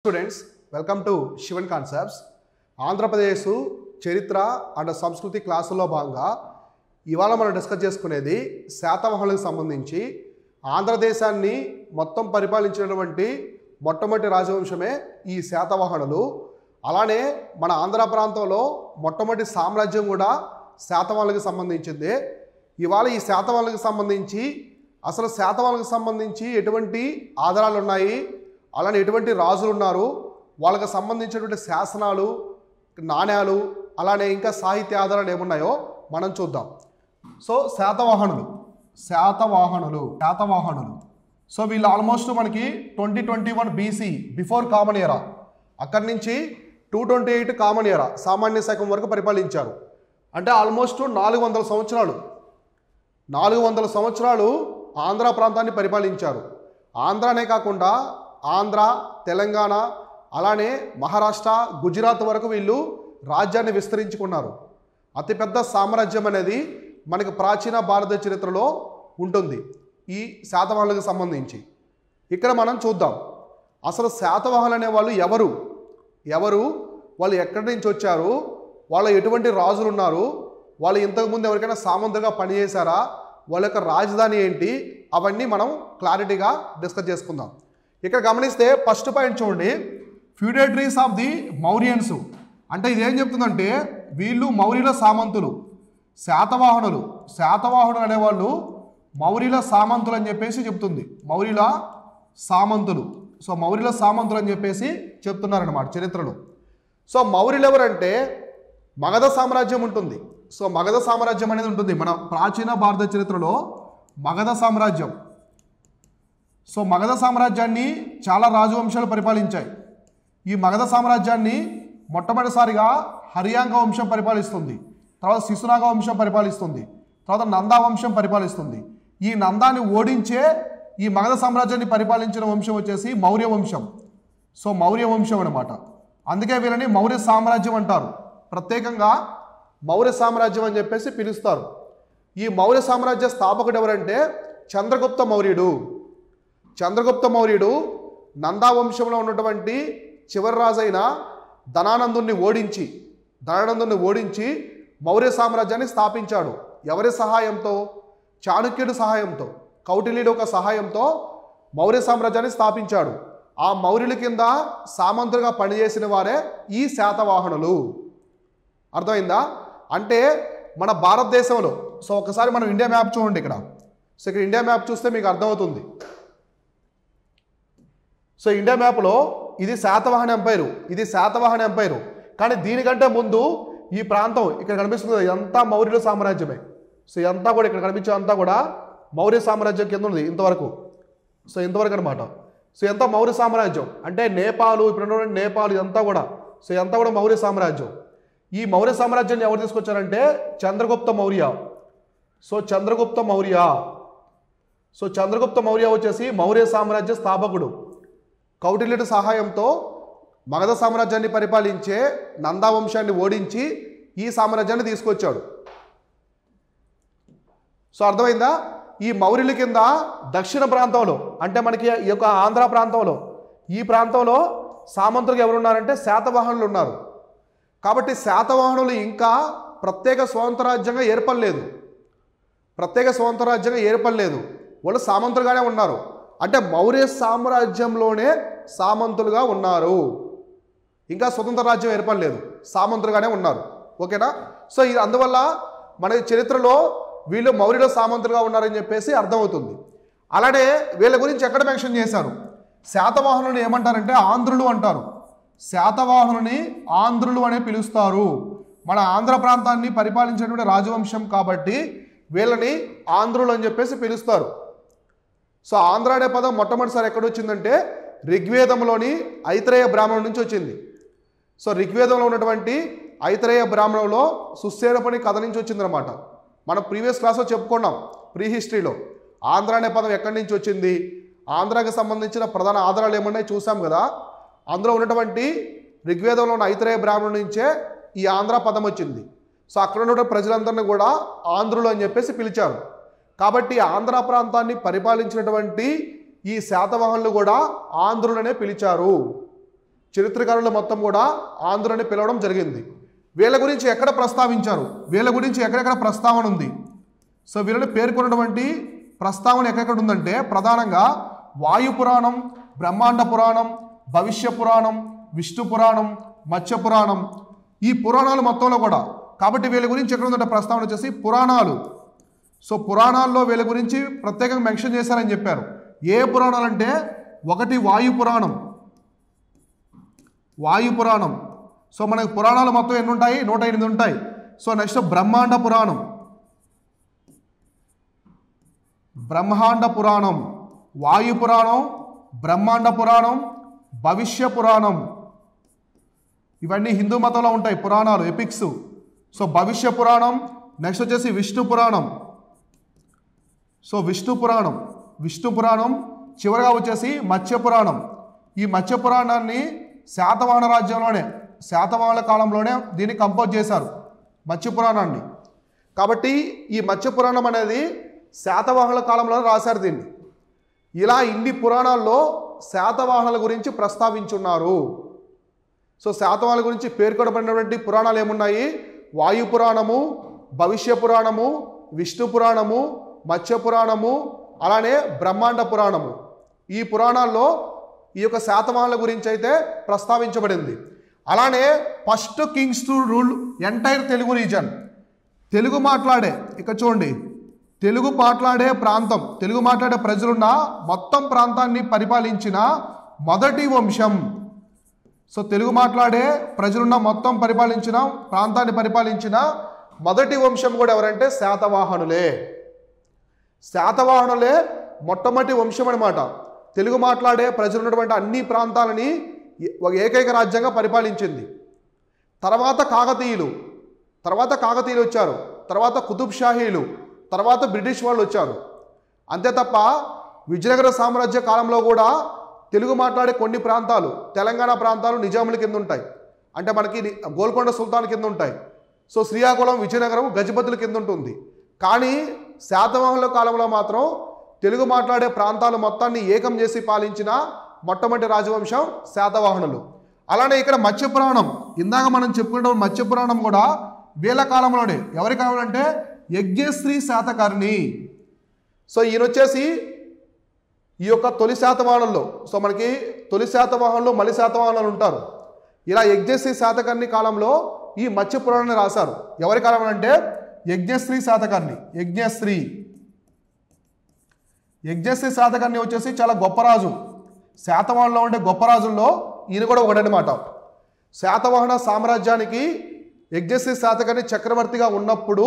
Students, welcome to Shivan Concepts. Andhra Pradesh చరిత్ర and సంస్కృతి క్లాసుల్లో భాగంగా ఇవాళ మనం డిస్కస్ చేసుకునేది శాతవాహనులకు సంబంధించి ఆంధ్రదేశాన్ని మొత్తం పరిపాలించినటువంటి మొట్టమొదటి రాజవంశమే ఈ శాతవాహనులు. అలానే మన ఆంధ్ర ప్రాంతంలో మొట్టమొదటి సామ్రాజ్యం కూడా శాతవాహనులకు సంబంధించింది. ఇవాళ ఈ శాతవాహనులకు సంబంధించి అసలు శాతవాహనులకు సంబంధించి ఎటువంటి ఆధారాలు ఉన్నాయి, అలానే ఎటువంటి రాజులు ఉన్నారు, వాళ్ళకి సంబంధించినటువంటి శాసనాలు, నాణ్యాలు, అలానే ఇంకా సాహిత్య ఆధారాలు ఏమున్నాయో మనం చూద్దాం. సో శాతవాహనులు సో వీళ్ళు ఆల్మోస్ట్ మనకి 2021 BC బిఫోర్ కామన్ ఎరా, అక్కడి నుంచి 228 కామన్ ఎరా సామాన్య శకం వరకు పరిపాలించారు. అంటే ఆల్మోస్ట్ 400 సంవత్సరాలు ఆంధ్ర ప్రాంతాన్ని పరిపాలించారు. ఆంధ్రానే కాకుండా ఆంధ్ర, తెలంగాణ, అలానే మహారాష్ట్ర, గుజరాత్ వరకు వీళ్ళు రాజ్యాన్ని విస్తరించుకున్నారు. అతిపెద్ద సామ్రాజ్యం అనేది మనకి ప్రాచీన భారత చరిత్రలో ఉంటుంది ఈ శాతవాహనులకు సంబంధించి. ఇక్కడ మనం చూద్దాం అసలు శాతవాహనులు అనేవాళ్ళు ఎవరు, వాళ్ళు ఎక్కడి నుంచి వచ్చారు, వాళ్ళు ఎటువంటి రాజులు ఉన్నారు, వాళ్ళు ఇంతకుముందు ఎవరికైనా సామంతులుగా పనిచేశారా, వాళ్ళ యొక్క రాజధాని ఏంటి, అవన్నీ మనం క్లారిటీగా డిస్కస్ చేసుకుందాం. ఇక్కడ గమనిస్తే ఫస్ట్ పాయింట్ చూడండి, ఫ్యూడేటరీస్ ఆఫ్ ది మౌర్యన్స్. అంటే ఇదేం చెప్తుందంటే వీళ్ళు మౌర్యుల సామంతులు. శాతవాహనులు అనేవాళ్ళు మౌర్యుల సామంతులు అని చెప్పేసి చెప్తుంది. మౌర్యుల సామంతులు అని చెప్పేసి చెప్తున్నారన్నమాట చరిత్రలో. సో మౌర్యులు ఎవరంటే మగధ సామ్రాజ్యం ఉంటుంది. సో మగధ సామ్రాజ్యం అనేది ఉంటుంది మన ప్రాచీన భారత చరిత్రలో. మగధ సామ్రాజ్యం. సో మగధ సామ్రాజ్యాన్ని చాలా రాజవంశాలు పరిపాలించాయి. ఈ మగధ సామ్రాజ్యాన్ని మొట్టమొదటిసారిగా హర్యాంగ వంశం పరిపాలిస్తుంది, తర్వాత శిశునాగ వంశం పరిపాలిస్తుంది, తర్వాత నందా వంశం పరిపాలిస్తుంది. ఈ నందాన్ని ఓడించే ఈ మగధ సామ్రాజ్యాన్ని పరిపాలించిన వంశం వచ్చేసి మౌర్య వంశం. సో మౌర్య వంశం అనమాట. అందుకే వీళ్ళని మౌర్య సామ్రాజ్యం అంటారు. ప్రత్యేకంగా మౌర్య సామ్రాజ్యం అని చెప్పేసి పిలుస్తారు. ఈ మౌర్య సామ్రాజ్య స్థాపకుడు ఎవరంటే చంద్రగుప్త మౌర్యుడు నందా వంశంలో ఉన్నటువంటి చివరి రాజైన ధనానందుని ఓడించి మౌర్య సామ్రాజ్యాన్ని స్థాపించాడు. ఎవరి సహాయంతో? చాణక్యుడి సహాయంతో, కౌటిల్యుడి యొక్క సహాయంతో మౌర్య సామ్రాజ్యాన్ని స్థాపించాడు. ఆ మౌర్యుల కింద సామంతులుగా పనిచేసిన వారే ఈ శాతవాహనులు. అర్థమైందా? అంటే మన భారతదేశంలో, సో ఒకసారి మనం ఇండియా మ్యాప్ చూడండి ఇక్కడ. సో ఇక్కడ ఇండియా మ్యాప్ చూస్తే మీకు అర్థమవుతుంది. సో ఇండియా మ్యాప్లో ఇది శాతవాహన ఎంపైరు, కానీ దీనికంటే ముందు ఈ ప్రాంతం ఇక్కడ కనిపిస్తుంది, ఇదంతా మౌర్యుల సామ్రాజ్యమే. సో ఇదంతా కూడా ఇక్కడ కనిపించే అంతా కూడా మౌర్య సామ్రాజ్యం కింద ఉంది ఇంతవరకు. సో ఇంతవరకు అనమాట. సో ఎంత మౌర్య సామ్రాజ్యం అంటే నేపాల్, ఇప్పుడు ఉన్నటువంటి నేపాల్, ఇదంతా కూడా మౌర్య సామ్రాజ్యం. ఈ మౌర్య సామ్రాజ్యాన్ని ఎవరు తీసుకొచ్చారంటే చంద్రగుప్త మౌర్య వచ్చేసి మౌర్య సామ్రాజ్య స్థాపకుడు. కౌటిల్యుడి సహాయంతో మగధ సామ్రాజ్యాన్ని పరిపాలించే నందా వంశాన్ని ఓడించి ఈ సామ్రాజ్యాన్ని తీసుకొచ్చాడు. సో అర్థమైందా? ఈ మౌర్యుల కింద దక్షిణ ప్రాంతంలో, అంటే మనకి ఈ యొక్క ఆంధ్ర ప్రాంతంలో, ఈ ప్రాంతంలో సామంతులుగా ఎవరున్నారంటే శాతవాహనులు ఉన్నారు. కాబట్టి శాతవాహనులు ఇంకా ప్రత్యేక స్వతంత్ర రాజ్యంగా ఏర్పడలేదు. వాళ్ళు సామంతులుగానే ఉన్నారు. అంటే మౌర్య సామ్రాజ్యంలోనే సామంతులుగా ఉన్నారు. ఇంకా స్వతంత్ర రాజ్యం ఏర్పడలేదు, సామంతులుగానే ఉన్నారు. ఓకేనా? సో ఇది అందువల్ల మన చరిత్రలో వీళ్ళు మౌర్యుల సామంతులుగా ఉన్నారని చెప్పేసి అర్థమవుతుంది. అలానే వీళ్ళ గురించి ఎక్కడ మెన్షన్ చేశారు? శాతవాహనులను ఏమంటారంటే ఆంధ్రులు అంటారు. శాతవాహనుని ఆంధ్రులు అనే పిలుస్తారు. మన ఆంధ్ర ప్రాంతాన్ని పరిపాలించినటువంటి రాజవంశం కాబట్టి వీళ్ళని ఆంధ్రులు అని చెప్పేసి పిలుస్తారు. సో ఆంధ్ర అనే పదం మొట్టమొదటిసారి ఎక్కడ వచ్చిందంటే ఋగ్వేదంలోని ఐతరేయ బ్రాహ్మణం నుంచి వచ్చింది. సో ఋగ్వేదంలో ఉన్నటువంటి ఐతరేయ బ్రాహ్మణంలో సుస్థేరపని కథ నుంచి వచ్చిందనమాట. మనం ప్రీవియస్ క్లాస్లో చెప్పుకున్నాం, ప్రీ హిస్టరీలో ఆంధ్ర అనే పదం ఎక్కడి నుంచి వచ్చింది, ఆంధ్రాకి సంబంధించిన ప్రధాన ఆధారాలు ఏమన్నాయి చూసాం కదా. అందులో ఉన్నటువంటి ఋగ్వేదంలో ఉన్న ఐతరేయ బ్రాహ్మణం నుంచే ఈ ఆంధ్ర పదం వచ్చింది. సో అక్కడ ఉన్న ప్రజలందరినీ కూడా ఆంధ్రులు అని చెప్పేసి పిలిచారు. కాబట్టి ఆంధ్ర ప్రాంతాన్ని పరిపాలించినటువంటి ఈ శాతవాహనులు కూడా ఆంధ్రులనే పిలిచారు. చరిత్రకారులు మొత్తం కూడా ఆంధ్రులని పిలవడం జరిగింది. వీళ్ళ గురించి ఎక్కడ ప్రస్తావించారు, వీళ్ళ గురించి ఎక్కడెక్కడ ప్రస్తావన ఉంది, సో వీళ్ళని పేర్కొన్నటువంటి ప్రస్తావన ఎక్కడెక్కడ ఉందంటే ప్రధానంగా వాయు పురాణం, బ్రహ్మాండ పురాణం, భవిష్య పురాణం, విష్ణు పురాణం, మత్స్య పురాణం, ఈ పురాణాలు మొత్తంలో కూడా. కాబట్టి వీళ్ళ గురించి ఎక్కడ ఉందంటే ప్రస్తావన వచ్చేసి పురాణాలు. సో పురాణాల్లో వీళ్ళ గురించి ప్రత్యేకంగా మెన్షన్ చేశారని చెప్పారు. ఏ పురాణాలు అంటే ఒకటి వాయు పురాణం, వాయు పురాణం. సో మనకు పురాణాలు మొత్తం ఎన్ని ఉంటాయి, 108 ఉంటాయి. సో నెక్స్ట్ బ్రహ్మాండ పురాణం, బ్రహ్మాండ పురాణం, వాయు పురాణం, బ్రహ్మాండ పురాణం, భవిష్య పురాణం, ఇవన్నీ హిందూ మతంలో ఉంటాయి పురాణాలు, ఎపిక్స్. సో భవిష్య పురాణం, నెక్స్ట్ వచ్చేసి విష్ణు పురాణం. సో విష్ణు పురాణం, విష్ణు పురాణం, చివరిగా వచ్చేసి మత్స్య పురాణం. ఈ మత్స్య పురాణాన్ని శాతవాహన రాజ్యంలోనే, శాతవాహనుల కాలంలోనే దీన్ని కంపోజ్ చేశారు మత్స్య పురాణాన్ని. కాబట్టి ఈ మత్స్య పురాణం అనేది శాతవాహనుల కాలంలోనే రాశారు దీన్ని. ఇలా ఇన్ని పురాణాల్లో శాతవాహనుల గురించి ప్రస్తావించున్నారు. సో శాతవాహనుల గురించి పేర్కొనబడినటువంటి పురాణాలు ఏమున్నాయి, వాయు పురాణము, భవిష్య పురాణము, విష్ణు పురాణము, మత్స్య పురాణము, అలానే బ్రహ్మాండ పురాణము. ఈ పురాణాల్లో ఈ యొక్క శాతవాహనుల గురించి అయితే ప్రస్తావించబడింది. అలానే first Kings to rule entire Telugu reason. Telugu మాట్లాడే, ఇక్కడ చూడండి, తెలుగు మాట్లాడే ప్రాంతం, తెలుగు మాట్లాడే ప్రజలున్న మొత్తం ప్రాంతాన్ని పరిపాలించిన మొదటి వంశం. సో తెలుగు మాట్లాడే ప్రజలున్న మొత్తం ప్రాంతాన్ని పరిపాలించిన మొదటి వంశం కూడా ఎవరంటే శాతవాహనులే. శాతవాహనులే మొట్టమొదటి వంశం అనమాట. తెలుగు మాట్లాడే ప్రజలు ఉన్నటువంటి అన్ని ప్రాంతాలని ఒక ఏకైక రాజ్యంగా పరిపాలించింది. తర్వాత కాకతీయులు వచ్చారు, తర్వాత కుతుబ్ షాహీలు, తర్వాత బ్రిటిష్ వాళ్ళు వచ్చారు. అంతే తప్ప విజయనగర సామ్రాజ్య కాలంలో కూడా తెలుగు మాట్లాడే కొన్ని ప్రాంతాలు, తెలంగాణ ప్రాంతాలు నిజాముల కింద ఉంటాయి, అంటే మనకి గోల్కొండ సుల్తాన్ కింద ఉంటాయి. సో శ్రీకాకుళం, విజయనగరం గజపతుల కింద ఉంటుంది. కానీ శాతవాహనుల కాలంలో మాత్రం తెలుగు మాట్లాడే ప్రాంతాలు మొత్తాన్ని ఏకం చేసి పాలించిన మొట్టమొదటి రాజవంశం శాతవాహనులు. అలానే ఇక్కడ మత్స్య పురాణం, ఇందాక మనం చెప్పుకున్న మత్స్య పురాణం కూడా వీళ్ళ కాలంలోనే. ఎవరి కాలంలో అంటే యజ్ఞశ్రీ శాతకర్ణి. సో ఈయన వచ్చేసి ఈ యొక్క తొలి శాతవాహనుల్లో, సో మనకి తొలి శాతవాహనులు, మలి శాతవాహనులు ఉంటారు. ఇలా యజ్ఞశ్రీ శాతకర్ణి కాలంలో ఈ మత్స్య పురాణాన్ని రాశారు. ఎవరి కాలంలో అంటే యజ్ఞశ్రీ శాతకర్ణి. యజ్ఞశ్రీ శాతకర్ణి వచ్చేసి చాలా గొప్ప రాజు. శాతవాహనులో ఉండే గొప్ప రాజుల్లో ఈయన కూడా ఒకటనమాట. శాతవాహన సామ్రాజ్యానికి యజ్ఞశ్రీ శాతకర్ణి చక్రవర్తిగా ఉన్నప్పుడు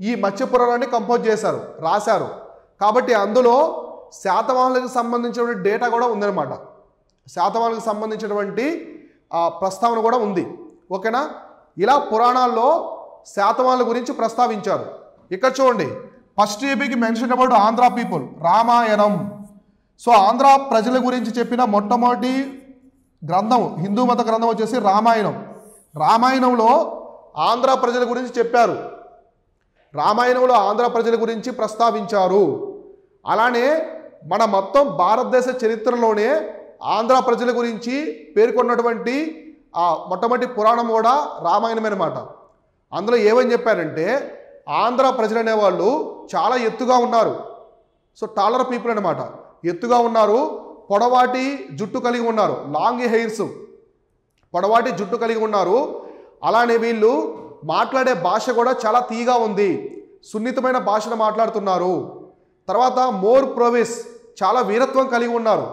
ఈ మత్స్య పురాణాన్ని కంపోజ్ చేశారు, రాశారు. కాబట్టి అందులో శాతవాహనులకు సంబంధించినటువంటి డేటా కూడా ఉందన్నమాట. శాతవాహనులకు సంబంధించినటువంటి ప్రస్తావన కూడా ఉంది. ఓకేనా? ఇలా పురాణాల్లో శాతవాహనుల గురించి ప్రస్తావించారు. ఇక్కడ చూడండి, ఫస్ట్ ఏపీకి mention about Andhra people, Ramayanam. So Andhra ప్రజల గురించి చెప్పిన మొట్టమొదటి గ్రంథం, హిందూ మత గ్రంథం వచ్చేసి రామాయణం. రామాయణంలో ఆంధ్ర ప్రజల గురించి చెప్పారు, రామాయణంలో ఆంధ్ర ప్రజల గురించి ప్రస్తావించారు. అలానే మన మొత్తం భారతదేశ చరిత్రలోనే ఆంధ్ర ప్రజల గురించి పేర్కొన్నటువంటి మొట్టమొదటి పురాణం కూడా రామాయణమే అన్నమాట. అందులో ఏమని చెప్పారంటే ఆంధ్ర ప్రజలు అనేవాళ్ళు చాలా ఎత్తుగా ఉన్నారు. సో టాలర్ పీపుల్ అనమాట, ఎత్తుగా ఉన్నారు, పొడవాటి జుట్టు కలిగి ఉన్నారు, లాంగ్ హెయిర్స్, పొడవాటి జుట్టు కలిగి ఉన్నారు. అలానే వీళ్ళు మాట్లాడే భాష కూడా చాలా తీగా ఉంది, సున్నితమైన భాషను మాట్లాడుతున్నారు. తర్వాత మోర్ ప్రొవిస్, చాలా వీరత్వం కలిగి ఉన్నారు.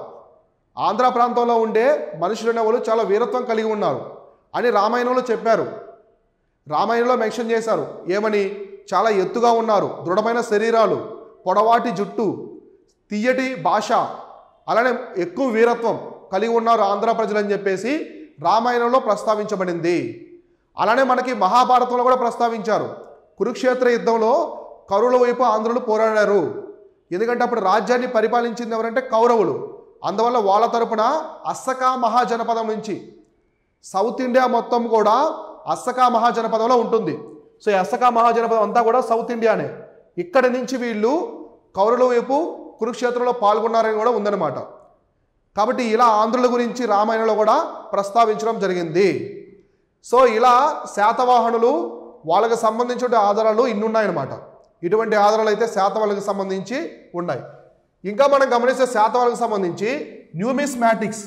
ఆంధ్ర ప్రాంతంలో ఉండే మనుషులు అనేవాళ్ళు చాలా వీరత్వం కలిగి ఉన్నారు అని రామాయణంలో చెప్పారు. రామాయణంలో మెన్షన్ చేశారు ఏమని, చాలా ఎత్తుగా ఉన్నారు, దృఢమైన శరీరాలు, పొడవాటి జుట్టు, తీయటి భాష, అలానే ఎక్కువ వీరత్వం కలిగి ఉన్నారు ఆంధ్ర ప్రజలు అని చెప్పేసి రామాయణంలో ప్రస్తావించబడింది. అలానే మనకి మహాభారతంలో కూడా ప్రస్తావించారు. కురుక్షేత్ర యుద్ధంలో కౌరవుల వైపు ఆంధ్రులు పోరాడారు. ఎందుకంటే అప్పుడు రాజ్యాన్ని పరిపాలించింది ఎవరంటే కౌరవులు. అందువల్ల వాళ్ళ తరపున అస్సకా మహాజనపదం నుంచి, సౌత్ ఇండియా మొత్తం కూడా అస్సకా మహాజనపదంలో ఉంటుంది. సో ఈ అస్సకా మహాజనపదం అంతా కూడా సౌత్ ఇండియానే. ఇక్కడి నుంచి వీళ్ళు కౌరవుల వైపు కురుక్షేత్రంలో పాల్గొన్నారని కూడా ఉందన్నమాట. కాబట్టి ఇలా ఆంధ్రుల గురించి రామాయణంలో కూడా ప్రస్తావించడం జరిగింది. సో ఇలా శాతవాహనులు వాళ్ళకి సంబంధించిన ఆధారాలు ఇన్ని ఉన్నాయన్నమాట. ఇటువంటి ఆధారాలు అయితే శాతవాహనులకు సంబంధించి ఉన్నాయి. ఇంకా మనం గమనిస్తే శాతవాహనులకు సంబంధించి న్యూమిస్మాటిక్స్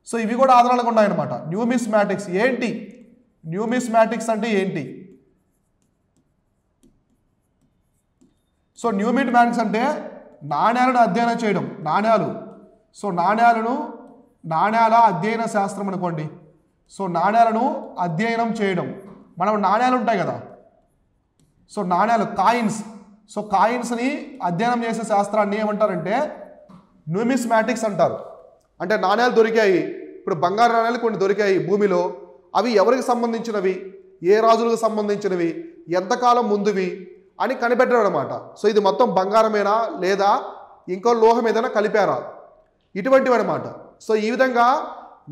సో ఇవి కూడా ఆధారాలుగా ఉన్నాయన్నమాట. న్యూమిస్మాటిక్స్ ఏంటి? న్యూమిస్మాటిక్స్ అంటే ఏంటి? సో న్యూమిస్మాటిక్స్ అంటే నాణ్యాలను అధ్యయనం చేయడం. సో నాణ్యాల అధ్యయన శాస్త్రం అనుకోండి. సో నాణ్యాలను అధ్యయనం చేయడం. మనం నాణ్యాలు ఉంటాయి కదా, సో నాణ్యాలు కాయిన్స్. సో కాయిన్స్ని అధ్యయనం చేసే శాస్త్రాన్ని ఏమంటారంటే న్యూమిస్మాటిక్స్ అంటారు. అంటే నాణ్యాలు దొరికాయి, ఇప్పుడు బంగారు నాణ్యాలు కొన్ని దొరికాయి భూమిలో, అవి ఎవరికి సంబంధించినవి, ఏ రాజులకు సంబంధించినవి, ఎంతకాలం ముందువి అని కనిపెట్టడం అనమాట. సో ఇది మొత్తం బంగారమేనా లేదా ఇంకో లోహం ఏదైనా కలిపారా, ఇటువంటివి అనమాట. సో ఈ విధంగా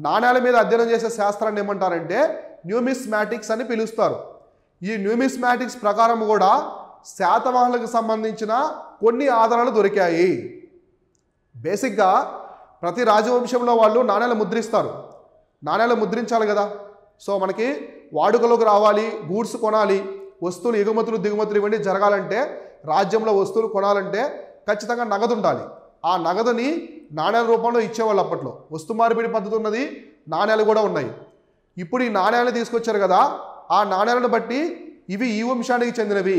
నాణ్యాల మీద అధ్యయనం చేసే శాస్త్రాన్ని ఏమంటారంటే న్యూమిస్మాటిక్స్ అని పిలుస్తారు. ఈ న్యూమిస్మాటిక్స్ ప్రకారం కూడా శాతవాహనులకు సంబంధించిన కొన్ని ఆధారాలు దొరికాయి. బేసిక్గా ప్రతి రాజవంశంలో వాళ్ళు నాణ్యాలు ముద్రిస్తారు. నాణ్యాలు ముద్రించాలి కదా. సో మనకి వాడుకలోకి రావాలి, గూడ్స్ కొనాలి, వస్తువులు ఎగుమతులు దిగుమతులు ఇవన్నీ జరగాలంటే, రాజ్యంలో వస్తువులు కొనాలంటే ఖచ్చితంగా నగదు ఉండాలి. ఆ నగదుని నాణ్యాల రూపంలో ఇచ్చేవాళ్ళు అప్పట్లో. వస్తు మార్పిడి పద్ధతి ఉన్నది, నాణ్యాలు కూడా ఉన్నాయి. ఇప్పుడు ఈ నాణ్యాలను తీసుకొచ్చారు కదా, ఆ నాణ్యాలను బట్టి ఇవి ఈ వంశానికి చెందినవి,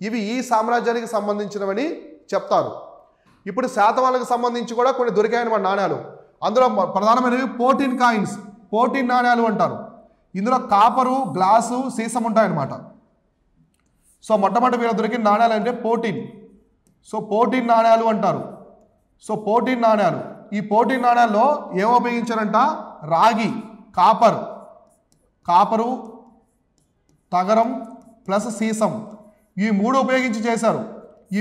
ఇవి ఈ సామ్రాజ్యానికి సంబంధించినవని చెప్తారు. ఇప్పుడు శాతవాహనులకు సంబంధించి కూడా కొన్ని దొరికాయన్నమాట నాణ్యాలు. అందులో ప్రధానమైనవి 14 కాయిన్స్, 14 నాణ్యాలు అంటారు. ఇందులో కాపరు, గ్లాసు, సీసం ఉంటాయన్నమాట. సో మొట్టమొదటి వీళ్ళ దొరికిన నాణ్యాలు అంటే 14. సో 14 నాణ్యాలు అంటారు. సో 14 నాణ్యాలు. ఈ 14 నాణ్యాల్లో ఏమో ఉపయోగించారంట, రాగి, కాపరు, తగరం ప్లస్ సీసం, ఈ మూడు ఉపయోగించి చేశారు. ఈ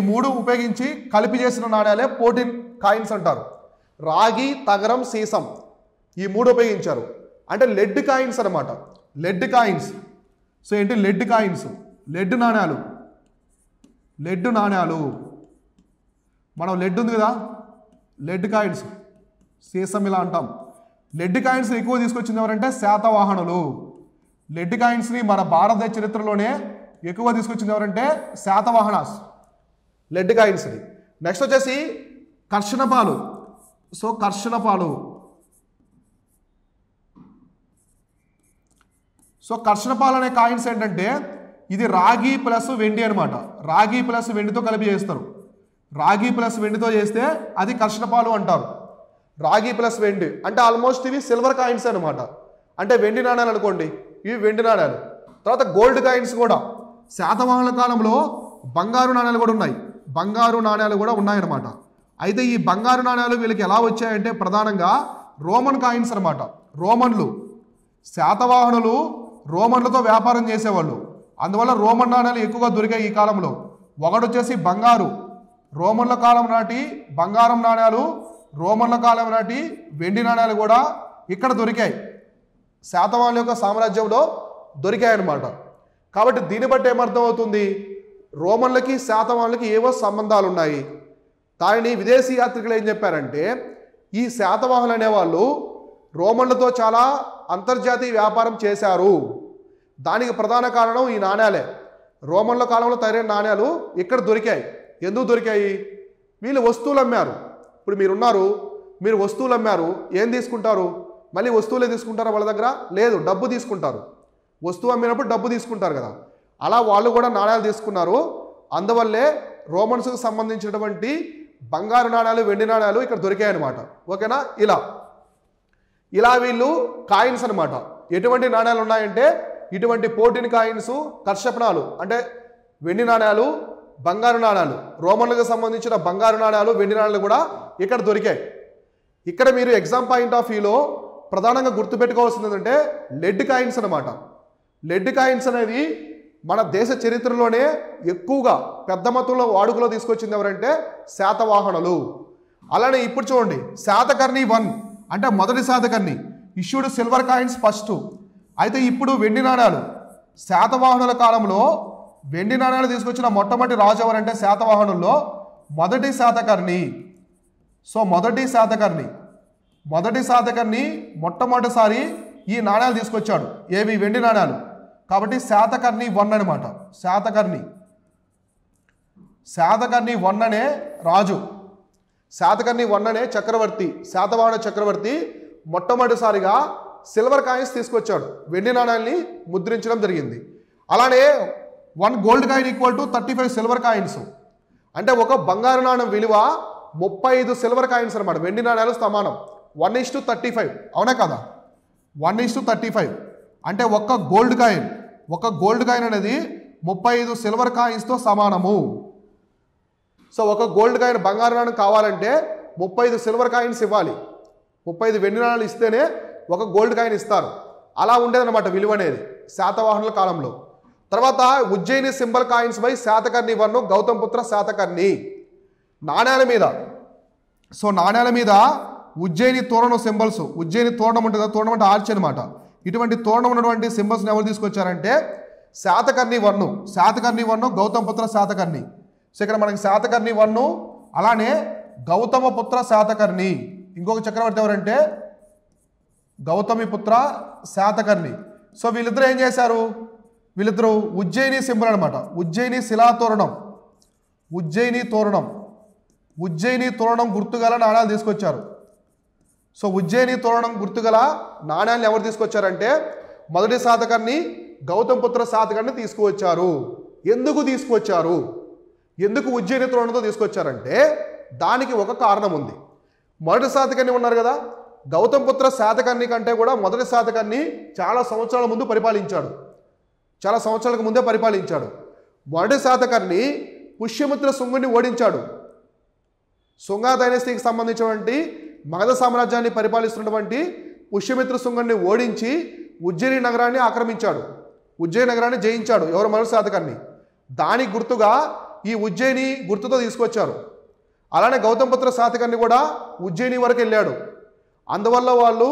మూడు ఉపయోగించి కలిపి చేసిన నాణ్యాలే 14 కాయిన్స్ అంటారు. రాగి, తగరం, సీసం ఈ మూడు ఉపయోగించారు. అంటే లెడ్ కాయిన్స్ అనమాట. Lead coins. సో ఏంటి లెడ్ కాయిన్స్? లెడ్ నాణ్యాలు. మనం లెడ్ ఉంది కదా, లెడ్ కాయిన్స్, సీసం ఇలా అంటాం. లెడ్ కాయిన్స్ ఎక్కువ తీసుకొచ్చింది ఎవరంటే శాతవాహనులు. లెడ్ కాయిన్స్ని మన భారతదేశ చరిత్రలోనే ఎక్కువ తీసుకొచ్చింది ఎవరంటే శాతవాహనాస్, లెడ్ కాయిన్స్ని. నెక్స్ట్ వచ్చేసి కర్షణపాలు. సో కర్షణపాలు అనే కాయిన్స్ ఏంటంటే ఇది రాగి ప్లస్ వెండి అనమాట. రాగి ప్లస్ వెండితో కలిపి చేస్తారు. రాగి ప్లస్ వెండితో చేస్తే అది కర్షణపాలు అంటారు. రాగి ప్లస్ వెండి అంటే ఆల్మోస్ట్ ఇవి సిల్వర్ కాయిన్స్ అనమాట. అంటే వెండి నాణ్యాలు అనుకోండి, ఇవి వెండి నాణ్యాలు. తర్వాత గోల్డ్ కాయిన్స్ కూడా. శాతవాహనుల కాలంలో బంగారు నాణ్యాలు కూడా ఉన్నాయన్నమాట. అయితే ఈ బంగారు నాణ్యాలు వీళ్ళకి ఎలా వచ్చాయంటే ప్రధానంగా రోమన్ కాయిన్స్ అనమాట. శాతవాహనులు రోమన్లతో వ్యాపారం చేసేవాళ్ళు, అందువల్ల రోమన్ నాణ్యాలు ఎక్కువగా దొరికాయి ఈ కాలంలో. ఒకటి వచ్చేసి బంగారు, రోమన్ల కాలం నాటి బంగారం నాణ్యాలు, రోమన్ల కాలం నాటి వెండి నాణ్యాలు కూడా ఇక్కడ దొరికాయి, శాతవాహనుల యొక్క సామ్రాజ్యంలో దొరికాయి అన్నమాట. కాబట్టి దీన్ని బట్టి ఏమర్థం అవుతుంది, రోమన్లకి శాతవాహనులకి ఏవో సంబంధాలు ఉన్నాయి. దానిని విదేశీ యాత్రికులు ఏం చెప్పారంటే ఈ శాతవాహనులు అనేవాళ్ళు రోమన్లతో చాలా అంతర్జాతీయ వ్యాపారం చేశారు, దానికి ప్రధాన కారణం ఈ నాణ్యాలే. రోమన్ల కాలంలో తయారైన నాణ్యాలు ఇక్కడ దొరికాయి. ఎందుకు దొరికాయి? వీళ్ళు వస్తువులు అమ్మారు. ఇప్పుడు మీరు వస్తువులు అమ్మారు, ఏం తీసుకుంటారు? మళ్ళీ వస్తువులే తీసుకుంటారా వాళ్ళ దగ్గర? లేదు, డబ్బు తీసుకుంటారు. వస్తువు అమ్మినప్పుడు డబ్బు తీసుకుంటారు కదా, అలా వాళ్ళు కూడా నాణ్యాలు తీసుకున్నారు. అందువల్లే రోమన్స్కి సంబంధించినటువంటి బంగారు నాణ్యాలు, వెండి నాణ్యాలు ఇక్కడ దొరికాయి అన్నమాట. ఓకేనా? ఇలా వీళ్ళు కాయిన్స్ అనమాట. ఎటువంటి నాణ్యాలు ఉన్నాయంటే ఇటువంటి 14 కాయిన్స్, కర్షపణాలు అంటే వెండి నాణ్యాలు, బంగారు నాణ్యాలు, రోమన్లకు సంబంధించిన బంగారు నాణ్యాలు, వెండి నాణ్యాలు కూడా ఇక్కడ దొరికాయి. ఇక్కడ మీరు ఎగ్జామ్ పాయింట్ ఆఫ్ వ్యూలో ప్రధానంగా గుర్తుపెట్టుకోవాల్సింది ఏంటంటే లెడ్ కాయిన్స్ అనమాట. లెడ్ కాయిన్స్ అనేది మన దేశ చరిత్రలోనే ఎక్కువగా పెద్ద మొత్తంలో వాడుకలో తీసుకొచ్చింది ఎవరంటే శాతవాహనులు. అలానే ఇప్పుడు చూడండి, శాతకర్ణి 1 అంటే మొదటి Satakarni issued silver coins first. అయితే ఇప్పుడు వెండి నాణ్యాలు, శాతవాహనుల కాలంలో వెండి నాణ్యాలు తీసుకొచ్చిన మొట్టమొదటి రాజు ఎవరంటే శాతవాహనుల్లో మొదటి శాతకర్ణి. సో మొదటి శాతకర్ణి మొట్టమొదటిసారి ఈ నాణ్యాలు తీసుకొచ్చాడు. ఏవి? వెండి నాణ్యాలు. కాబట్టి శాతకర్ణి 1 అనమాట. శాతకర్ణి 1 అనే రాజు, శాతకర్ణి 1 అనే చక్రవర్తి, శాతవాహన చక్రవర్తి మొట్టమొదటిసారిగా సిల్వర్ కాయిన్స్ తీసుకొచ్చాడు. వెండి నాణ్యాల్ని ముద్రించడం జరిగింది. అలానే 1 gold coin equal to 35 silver coins. అంటే ఒక బంగారు నాణ్యం విలువ 35 సిల్వర్ కాయిన్స్ అనమాట. వెండి నాణ్యాలు సమానం. 1:35. అవునా కదా? 1:35 అంటే ఒక గోల్డ్ కాయిన్ అనేది 35 సిల్వర్ కాయిన్స్తో సమానము. సో ఒక గోల్డ్ కాయిన్ బంగారు నాణ్యం కావాలంటే 35 సిల్వర్ కాయిన్స్ ఇవ్వాలి. 35 వెండి నాణ్యాలు ఇస్తేనే ఒక గోల్డ్ కాయిన్ ఇస్తారు. అలా ఉండేదన్నమాట విలువ అనేది శాతవాహనుల కాలంలో. తర్వాత Ujjayini symbol coins by Satakarni 1 Gautamiputra Satakarni. నాణ్యాల మీద ఉజ్జయిని తోరణం సింబల్స్, ఉజ్జయిని తోరణం ఉంటుంది కదా, తోరణం అంటే ఆర్చ్ అనమాట. ఇటువంటి తోరణం ఉన్నటువంటి సింబల్స్ని ఎవరు తీసుకొచ్చారంటే శాతకర్ణి 1 గౌతమ పుత్ర శాతకర్ణి. సో ఇక్కడ మనకి శాతకర్ణి 1, అలానే గౌతమ పుత్ర శాతకర్ణి. ఇంకొక చక్రవర్తి ఎవరంటే గౌతమిపుత్ర శాతకర్ణి. సో వీళ్ళిద్దరూ ఏం చేశారు? వీళ్ళిద్దరూ ఉజ్జయిని సింబల్ అనమాట. ఉజ్జయిని శిలాతోరణం, ఉజ్జయిని తోరణం గుర్తుగల నాణ్యాలు తీసుకొచ్చారు. సో ఉజ్జయిని తోరణం గుర్తుగల నాణ్యాలను ఎవరు తీసుకొచ్చారంటే మొదటి శాతకర్ణి గౌతమ పుత్ర శాతకర్ణి తీసుకువచ్చారు. ఎందుకు ఉజ్జయిని తోరణంతో తీసుకొచ్చారంటే దానికి ఒక కారణం ఉంది. మొదటి శాతకర్ణి ఉన్నారు కదా, గౌతమ పుత్ర శాతకర్ణి కంటే కూడా మొదటి శాతకర్ణి చాలా సంవత్సరాలకు ముందే పరిపాలించాడు. మొదటి శాతకర్ణి పుష్యమిత్ర శుంగుని ఓడించాడు. శుంగా డైనస్టీకి సంబంధించినటువంటి మగధ సామ్రాజ్యాన్ని పరిపాలిస్తున్నటువంటి పుష్యమిత్ర శుంగుని ఓడించి ఉజ్జయిని నగరాన్ని ఆక్రమించాడు. ఉజ్జయిని నగరాన్ని జయించాడు ఎవరు? మొదటి శాతకర్ణి. దానికి గుర్తుగా ఈ ఉజ్జయిని గుర్తుతో తీసుకొచ్చారు. అలానే గౌతమ పుత్ర శాతకర్ణి కూడా ఉజ్జయిని వరకు వెళ్ళాడు. అందువల్ల వాళ్ళు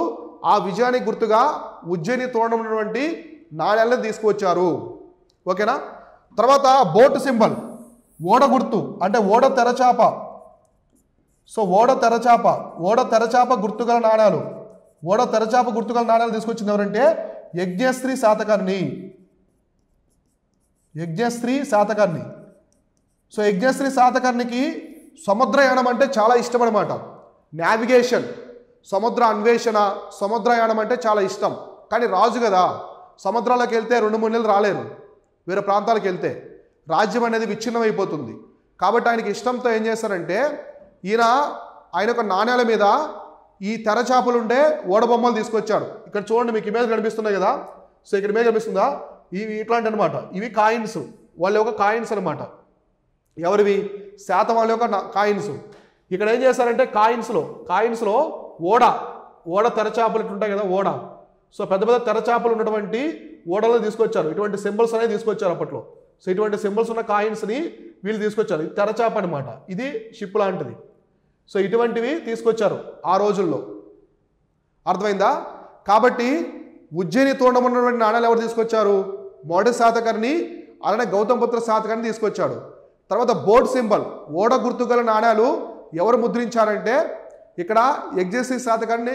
ఆ విజయానికి గుర్తుగా ఉజ్జయిని తోరణం ఉన్నటువంటి నాణ్యాలను తీసుకువచ్చారు. ఓకేనా? తర్వాత బోట్ సింబల్, ఓడ గుర్తు అంటే ఓడ తెరచాప. సో ఓడ తెరచాప గుర్తుగల నాణ్యాలు, తీసుకొచ్చింది ఎవరంటే యజ్ఞశ్రీ శాతకర్ణి. సో యజ్ఞశ్రీ శాతకర్ణికి సముద్రయానం అంటే చాలా ఇష్టం అనమాట. నావిగేషన్, సముద్ర అన్వేషణ, సముద్రయానం అంటే చాలా ఇష్టం. కానీ రాజు కదా, సముద్రాలకు వెళ్తే 2-3 నెలలు రాలేరు. వేరే ప్రాంతాలకు వెళ్తే రాజ్యం అనేది విచ్ఛిన్నమైపోతుంది. కాబట్టి ఆయనకి ఇష్టంతో ఏం చేస్తారంటే ఆయన యొక్క నాణ్యాల మీద ఈ తెరచాపలు ఉండే ఓడబొమ్మలు తీసుకొచ్చాడు. ఇక్కడ చూడండి, మీకు ఇమేజ్ కనిపిస్తున్నాయి కదా. సో ఇక్కడ ఇమేజ్ కనిపిస్తుందా? ఇవి ఇట్లాంటి అనమాట. ఇవి కాయిన్స్, వాళ్ళ యొక్క కాయిన్స్ అనమాట. ఎవరివి? శాతవాహనుల యొక్క కాయిన్స్. ఇక్కడ ఏం చేస్తారంటే కాయిన్స్లో ఓడ తెరచాపలు ఉంటాయి కదా, ఓడ. సో పెద్ద పెద్ద తెరచాపలు ఉన్నటువంటి ఓడలను తీసుకొచ్చారు. ఇటువంటి సింబల్స్ అనేది తీసుకొచ్చారు అప్పట్లో. సో ఇటువంటి సింబల్స్ ఉన్న కాయిన్స్ని వీళ్ళు తీసుకొచ్చారు. ఇది తెరచాప అనమాట, ఇది షిప్ లాంటిది. సో ఇటువంటివి తీసుకొచ్చారు ఆ రోజుల్లో. అర్థమైందా? కాబట్టి ఉజ్జయిని తోరణం ఉన్నటువంటి నాణ్యాలు ఎవరు తీసుకొచ్చారు? మొదటి శాతకర్ణి, అలానే గౌతమ పుత్ర శాతకర్ణి తీసుకొచ్చాడు. తర్వాత బోట్ సింబల్, ఓడ గుర్తుగల నాణ్యాలు ఎవరు ముద్రించారంటే ఇక్కడ యజ్ఞశ్రీ శాతకర్ణి